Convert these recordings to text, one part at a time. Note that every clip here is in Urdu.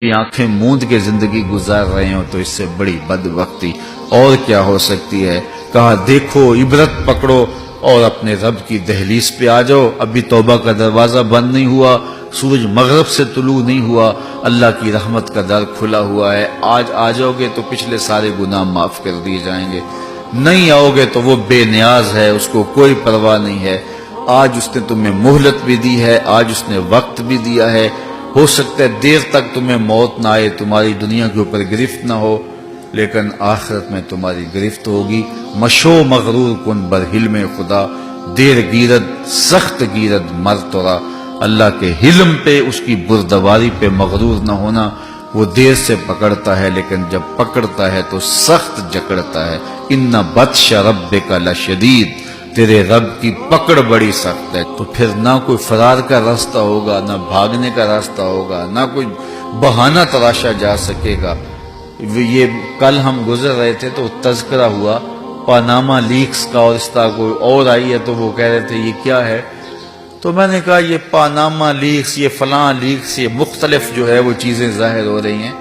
آنکھیں موند کے زندگی گزار رہے ہو تو اس سے بڑی بدبختی اور کیا ہو سکتی ہے۔ کہا دیکھو عبرت پکڑو اور اپنے رب کی دہلیز پہ آ جاؤ، ابھی توبہ کا دروازہ بند نہیں ہوا، سورج مغرب سے طلوع نہیں ہوا، اللہ کی رحمت کا در کھلا ہوا ہے۔ آج آ جاؤ گے تو پچھلے سارے گناہ معاف کر دیے جائیں گے، نہیں آؤ گے تو وہ بے نیاز ہے، اس کو کوئی پرواہ نہیں ہے۔ آج اس نے تمہیں مہلت بھی دی ہے، آج اس نے وقت بھی دیا ہے، ہو سکتا ہے دیر تک تمہیں موت نہ آئے، تمہاری دنیا کے اوپر گرفت نہ ہو، لیکن آخرت میں تمہاری گرفت ہوگی۔ مشو مغرور کن بر حلم خدا، دیر گیرد سخت گیرد مر تورا۔ اللہ کے حلم پہ، اس کی بردباری پہ مغرور نہ ہونا۔ وہ دیر سے پکڑتا ہے لیکن جب پکڑتا ہے تو سخت جکڑتا ہے۔ ان بطش ربک لشدید، تیرے رب کی پکڑ بڑی سخت ہے۔ تو پھر نہ کوئی فرار کا راستہ ہوگا، نہ بھاگنے کا راستہ ہوگا، نہ کوئی بہانہ تراشا جا سکے گا۔ یہ کل ہم گزر رہے تھے تو تذکرہ ہوا پاناما لیکس کا، اور اس طرح کوئی اور آئی ہے تو وہ کہہ رہے تھے یہ کیا ہے، تو میں نے کہا یہ پاناما لیکس، یہ فلاں لیکس، یہ مختلف جو ہے وہ چیزیں ظاہر ہو رہی ہیں،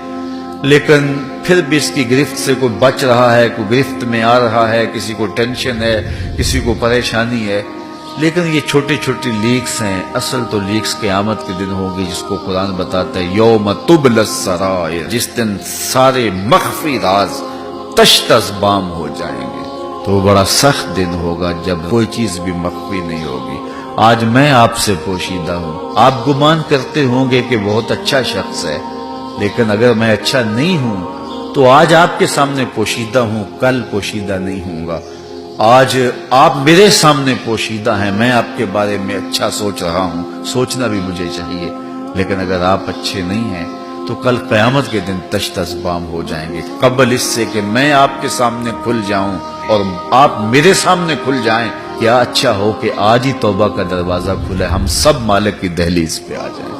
لیکن پھر بھی اس کی گرفت سے کوئی بچ رہا ہے، کوئی گرفت میں آ رہا ہے، کسی کو ٹینشن ہے، کسی کو پریشانی ہے، لیکن یہ چھوٹی چھوٹی لیکس ہیں۔ اصل تو لیکس قیامت کے دن ہوگی، جس کو قرآن بتاتا ہے یوم تبلی السرائر، جس دن سارے مخفی راز تش تش بام ہو جائیں گے۔ تو وہ بڑا سخت دن ہوگا جب کوئی چیز بھی مخفی نہیں ہوگی۔ آج میں آپ سے پوشیدہ ہوں، آپ گمان کرتے ہوں گے کہ بہت اچھا شخص ہے، لیکن اگر میں اچھا نہیں ہوں تو آج آپ کے سامنے پوشیدہ ہوں، کل پوشیدہ نہیں ہوں گا۔ آج آپ میرے سامنے پوشیدہ ہیں، میں آپ کے بارے میں اچھا سوچ رہا ہوں، سوچنا بھی مجھے چاہیے، لیکن اگر آپ اچھے نہیں ہیں تو کل قیامت کے دن تش تش بام ہو جائیں گے۔ قبل اس سے کہ میں آپ کے سامنے کھل جاؤں اور آپ میرے سامنے کھل جائیں، کیا اچھا ہو کہ آج ہی توبہ کا دروازہ کھلے، ہم سب مالک کی دہلیز پہ آ جائیں،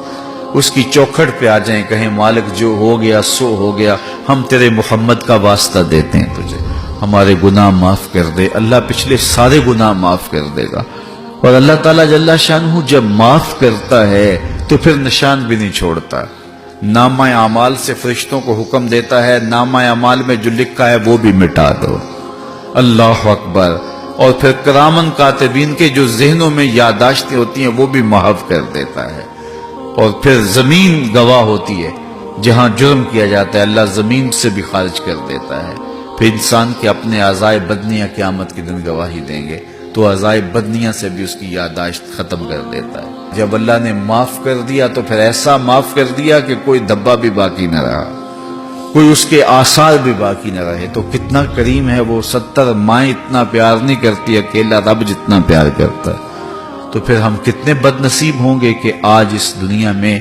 اس کی چوکھٹ پہ آ جائیں، کہیں مالک جو ہو گیا سو ہو گیا، ہم تیرے محمد کا واسطہ دیتے ہیں تجھے، ہمارے گناہ معاف کر دے۔ اللہ پچھلے سارے گناہ معاف کر دے گا، اور اللہ تعالیٰ جل شانہ جب معاف کرتا ہے تو پھر نشان بھی نہیں چھوڑتا۔ نامہ اعمال سے فرشتوں کو حکم دیتا ہے نامہ اعمال میں جو لکھا ہے وہ بھی مٹا دو، اللہ اکبر۔ اور پھر کرامن کاتبین کے جو ذہنوں میں یادداشتیں ہوتی ہیں وہ بھی محو کر دیتا ہے۔ اور پھر زمین گواہ ہوتی ہے، جہاں جرم کیا جاتا ہے اللہ زمین سے بھی خارج کر دیتا ہے۔ پھر انسان کے اپنے اعضائے بدنیاں قیامت کے دن گواہی دیں گے، تو اعضائے بدنیاں سے بھی اس کی یادداشت ختم کر دیتا ہے۔ جب اللہ نے معاف کر دیا تو پھر ایسا معاف کر دیا کہ کوئی دھبا بھی باقی نہ رہا، کوئی اس کے آثار بھی باقی نہ رہے۔ تو کتنا کریم ہے وہ، 70 مائیں اتنا پیار نہیں کرتی، اکیلا رب جتنا پیار کرتا ہے۔ تو پھر ہم کتنے بد نصیب ہوں گے کہ آج اس دنیا میں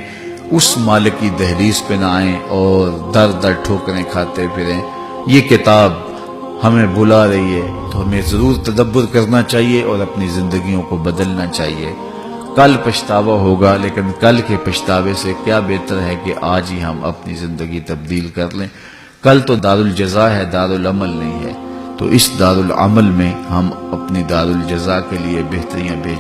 اس مالک کی دہلیز پہ نہ آئیں اور در در ٹھوکریں کھاتے پھریں۔ یہ کتاب ہمیں بلا رہی ہے تو ہمیں ضرور تدبر کرنا چاہیے اور اپنی زندگیوں کو بدلنا چاہیے۔ کل پچھتاوا ہوگا، لیکن کل کے پچھتاوے سے کیا بہتر ہے کہ آج ہی ہم اپنی زندگی تبدیل کر لیں۔ کل تو دارالجزا ہے، دارالعمل نہیں ہے، تو اس دارالعمل میں ہم اپنی دارالجزا کے لیے بہتریاں بھیجیں۔